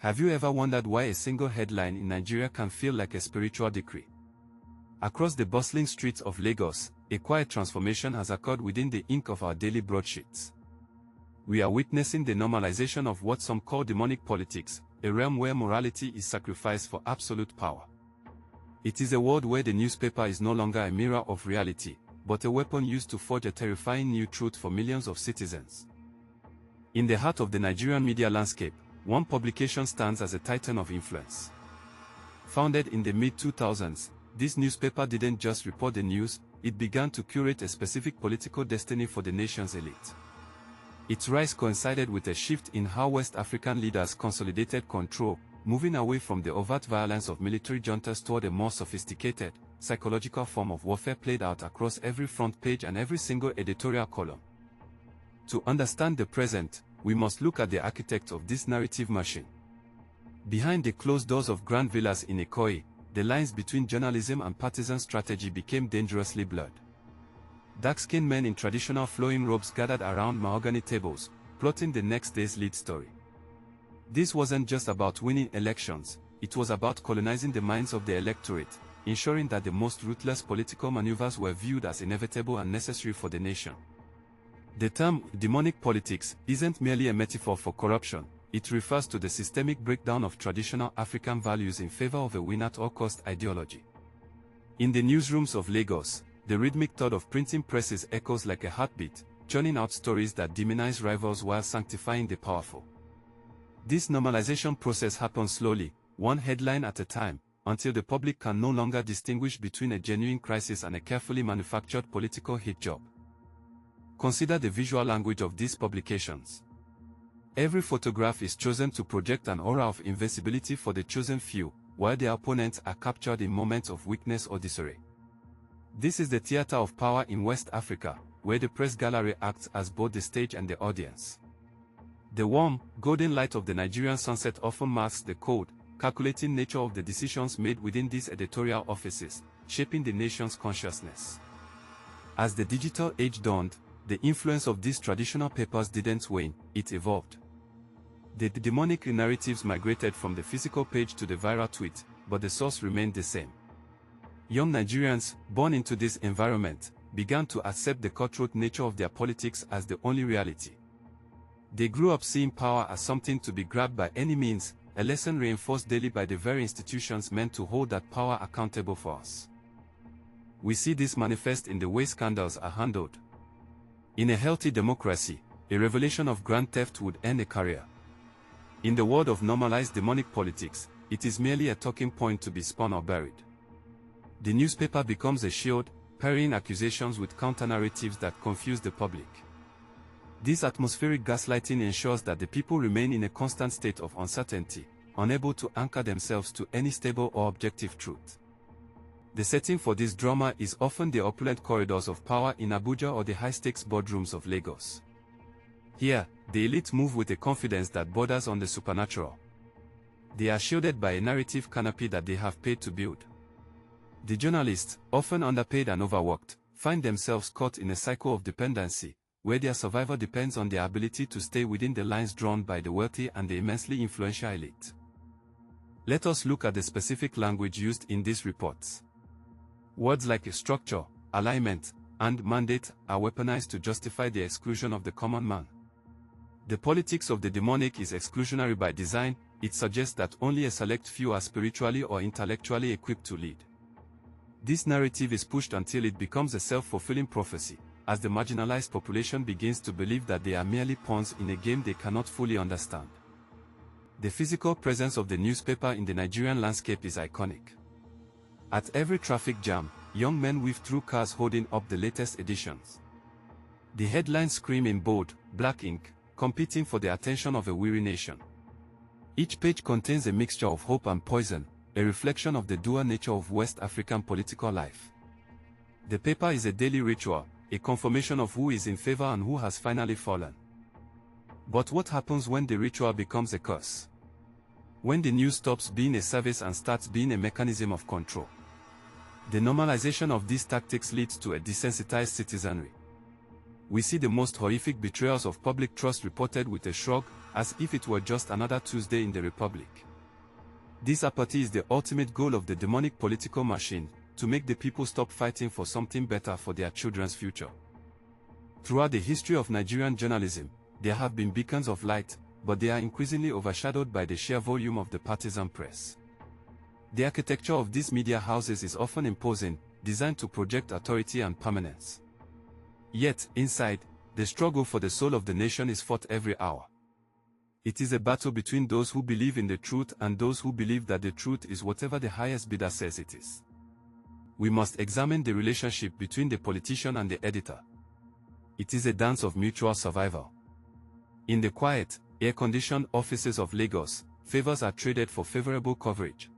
Have you ever wondered why a single headline in Nigeria can feel like a spiritual decree? Across the bustling streets of Lagos, a quiet transformation has occurred within the ink of our daily broadsheets. We are witnessing the normalization of what some call demonic politics, a realm where morality is sacrificed for absolute power. It is a world where the newspaper is no longer a mirror of reality, but a weapon used to forge a terrifying new truth for millions of citizens. In the heart of the Nigerian media landscape, one publication stands as a titan of influence. Founded in the mid-2000s, this newspaper didn't just report the news, it began to curate a specific political destiny for the nation's elite. Its rise coincided with a shift in how West African leaders consolidated control, moving away from the overt violence of military juntas toward a more sophisticated, psychological form of warfare played out across every front page and every single editorial column. To understand the present, we must look at the architect of this narrative machine. Behind the closed doors of grand villas in Ikoyi, the lines between journalism and partisan strategy became dangerously blurred. Dark-skinned men in traditional flowing robes gathered around mahogany tables, plotting the next day's lead story. This wasn't just about winning elections, it was about colonizing the minds of the electorate, ensuring that the most ruthless political maneuvers were viewed as inevitable and necessary for the nation. The term demonic politics isn't merely a metaphor for corruption, it refers to the systemic breakdown of traditional African values in favor of a win-at-all-cost ideology. In the newsrooms of Lagos, the rhythmic thud of printing presses echoes like a heartbeat, churning out stories that demonize rivals while sanctifying the powerful. This normalization process happens slowly, one headline at a time, until the public can no longer distinguish between a genuine crisis and a carefully manufactured political hit job. Consider the visual language of these publications. Every photograph is chosen to project an aura of invincibility for the chosen few, while their opponents are captured in moments of weakness or disarray. This is the theater of power in West Africa, where the press gallery acts as both the stage and the audience. The warm, golden light of the Nigerian sunset often masks the cold, calculating nature of the decisions made within these editorial offices, shaping the nation's consciousness. As the digital age dawned, the influence of these traditional papers didn't wane, it evolved. The demonic narratives migrated from the physical page to the viral tweet, but the source remained the same. Young Nigerians, born into this environment, began to accept the cutthroat nature of their politics as the only reality. They grew up seeing power as something to be grabbed by any means, a lesson reinforced daily by the very institutions meant to hold that power accountable for us. We see this manifest in the way scandals are handled. In a healthy democracy, a revelation of grand theft would end a career. In the world of normalized demonic politics, it is merely a talking point to be spun or buried. The newspaper becomes a shield, parrying accusations with counter-narratives that confuse the public. This atmospheric gaslighting ensures that the people remain in a constant state of uncertainty, unable to anchor themselves to any stable or objective truth. The setting for this drama is often the opulent corridors of power in Abuja or the high-stakes boardrooms of Lagos. Here, the elite move with a confidence that borders on the supernatural. They are shielded by a narrative canopy that they have paid to build. The journalists, often underpaid and overworked, find themselves caught in a cycle of dependency, where their survival depends on their ability to stay within the lines drawn by the wealthy and the immensely influential elite. Let us look at the specific language used in these reports. Words like structure, alignment, and mandate are weaponized to justify the exclusion of the common man. The politics of the demonic is exclusionary by design, it suggests that only a select few are spiritually or intellectually equipped to lead. This narrative is pushed until it becomes a self-fulfilling prophecy, as the marginalized population begins to believe that they are merely pawns in a game they cannot fully understand. The physical presence of the newspaper in the Nigerian landscape is iconic. At every traffic jam, young men weave through cars holding up the latest editions. The headlines scream in bold, black ink, competing for the attention of a weary nation. Each page contains a mixture of hope and poison, a reflection of the dual nature of West African political life. The paper is a daily ritual, a confirmation of who is in favor and who has finally fallen. But what happens when the ritual becomes a curse? When the news stops being a service and starts being a mechanism of control? The normalization of these tactics leads to a desensitized citizenry. We see the most horrific betrayals of public trust reported with a shrug, as if it were just another Tuesday in the Republic. This apathy is the ultimate goal of the demonic political machine, to make the people stop fighting for something better for their children's future. Throughout the history of Nigerian journalism, there have been beacons of light, but they are increasingly overshadowed by the sheer volume of the partisan press. The architecture of these media houses is often imposing, designed to project authority and permanence. Yet, inside, the struggle for the soul of the nation is fought every hour. It is a battle between those who believe in the truth and those who believe that the truth is whatever the highest bidder says it is. We must examine the relationship between the politician and the editor. It is a dance of mutual survival. In the quiet, air-conditioned offices of Lagos, favors are traded for favorable coverage.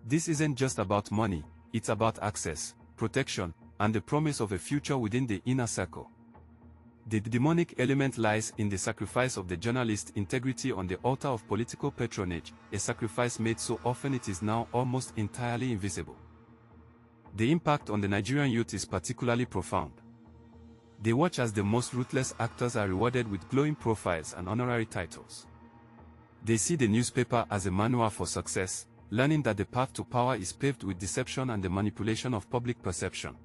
This isn't just about money, it's about access, protection, and the promise of a future within the inner circle. The demonic element lies in the sacrifice of the journalist's integrity on the altar of political patronage, a sacrifice made so often it is now almost entirely invisible. The impact on the Nigerian youth is particularly profound. They watch as the most ruthless actors are rewarded with glowing profiles and honorary titles. They see the newspaper as a manual for success, learning that the path to power is paved with deception and the manipulation of public perception.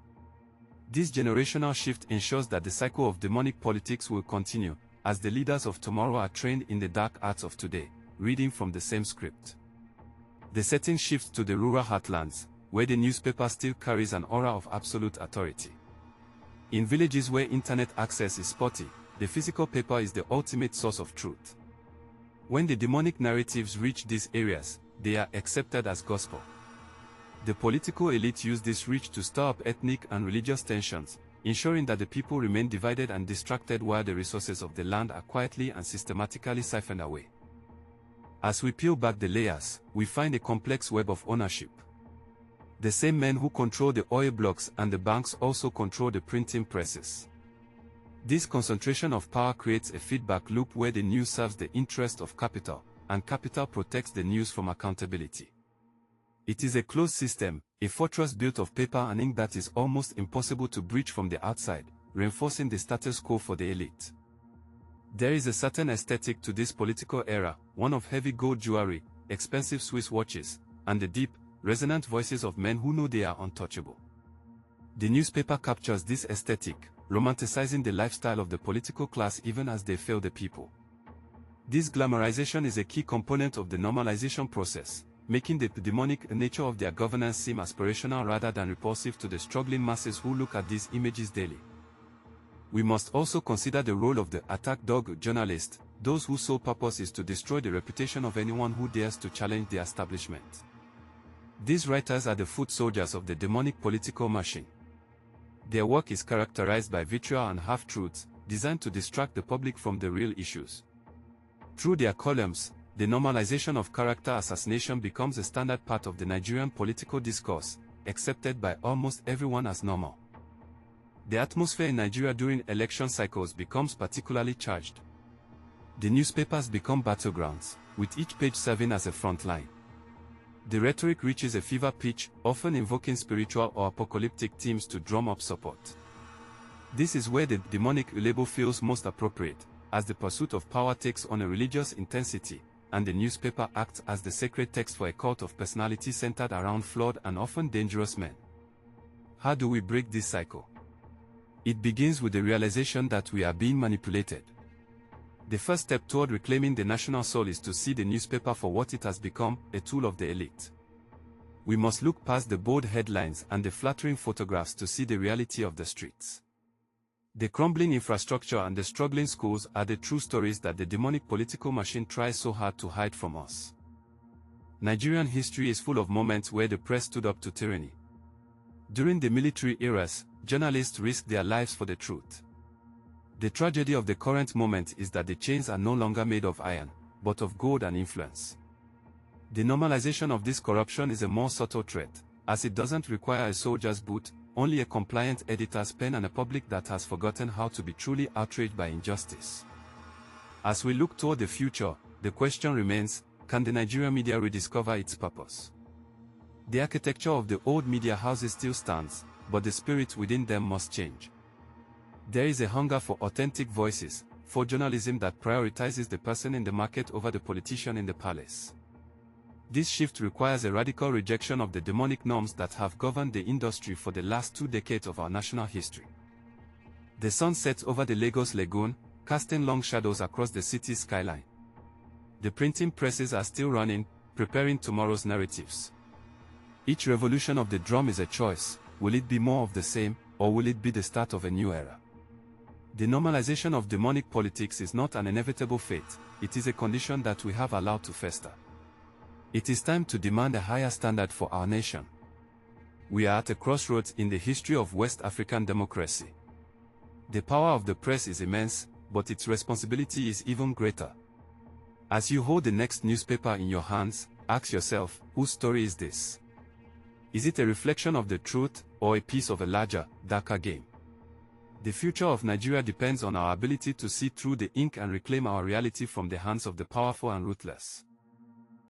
This generational shift ensures that the cycle of demonic politics will continue, as the leaders of tomorrow are trained in the dark arts of today, reading from the same script. The setting shifts to the rural heartlands, where the newspaper still carries an aura of absolute authority. In villages where internet access is spotty, the physical paper is the ultimate source of truth. When the demonic narratives reach these areas, they are accepted as gospel. The political elite use this reach to stir up ethnic and religious tensions, ensuring that the people remain divided and distracted while the resources of the land are quietly and systematically siphoned away. As we peel back the layers, we find a complex web of ownership. The same men who control the oil blocks and the banks also control the printing presses. This concentration of power creates a feedback loop where the news serves the interest of capital, and capital protects the news from accountability. It is a closed system, a fortress built of paper and ink that is almost impossible to breach from the outside, reinforcing the status quo for the elite. There is a certain aesthetic to this political era, one of heavy gold jewelry, expensive Swiss watches, and the deep, resonant voices of men who know they are untouchable. The newspaper captures this aesthetic, romanticizing the lifestyle of the political class even as they fail the people. This glamorization is a key component of the normalization process, making the demonic nature of their governance seem aspirational rather than repulsive to the struggling masses who look at these images daily. We must also consider the role of the attack dog journalist, those whose sole purpose is to destroy the reputation of anyone who dares to challenge the establishment. These writers are the foot soldiers of the demonic political machine. Their work is characterized by vitriol and half-truths, designed to distract the public from the real issues. Through their columns, the normalization of character assassination becomes a standard part of the Nigerian political discourse, accepted by almost everyone as normal. The atmosphere in Nigeria during election cycles becomes particularly charged. The newspapers become battlegrounds, with each page serving as a front line. The rhetoric reaches a fever pitch, often invoking spiritual or apocalyptic themes to drum up support. This is where the demonic label feels most appropriate, as the pursuit of power takes on a religious intensity, and the newspaper acts as the sacred text for a cult of personality centered around flawed and often dangerous men. How do we break this cycle? It begins with the realization that we are being manipulated. The first step toward reclaiming the national soul is to see the newspaper for what it has become, a tool of the elite. We must look past the bold headlines and the flattering photographs to see the reality of the streets. The crumbling infrastructure and the struggling schools are the true stories that the demonic political machine tries so hard to hide from us. Nigerian history is full of moments where the press stood up to tyranny. During the military eras, journalists risked their lives for the truth. The tragedy of the current moment is that the chains are no longer made of iron, but of gold and influence. The normalization of this corruption is a more subtle threat, as it doesn't require a soldier's boot, only a compliant editor's pen and a public that has forgotten how to be truly outraged by injustice. As we look toward the future, the question remains, can the Nigerian media rediscover its purpose? The architecture of the old media houses still stands, but the spirit within them must change. There is a hunger for authentic voices, for journalism that prioritizes the person in the market over the politician in the palace. This shift requires a radical rejection of the demonic norms that have governed the industry for the last 2 decades of our national history. The sun sets over the Lagos Lagoon, casting long shadows across the city's skyline. The printing presses are still running, preparing tomorrow's narratives. Each revolution of the drum is a choice. Will it be more of the same, or will it be the start of a new era? The normalization of demonic politics is not an inevitable fate, it is a condition that we have allowed to fester. It is time to demand a higher standard for our nation. We are at a crossroads in the history of West African democracy. The power of the press is immense, but its responsibility is even greater. As you hold the next newspaper in your hands, ask yourself, whose story is this? Is it a reflection of the truth, or a piece of a larger, darker game? The future of Nigeria depends on our ability to see through the ink and reclaim our reality from the hands of the powerful and ruthless.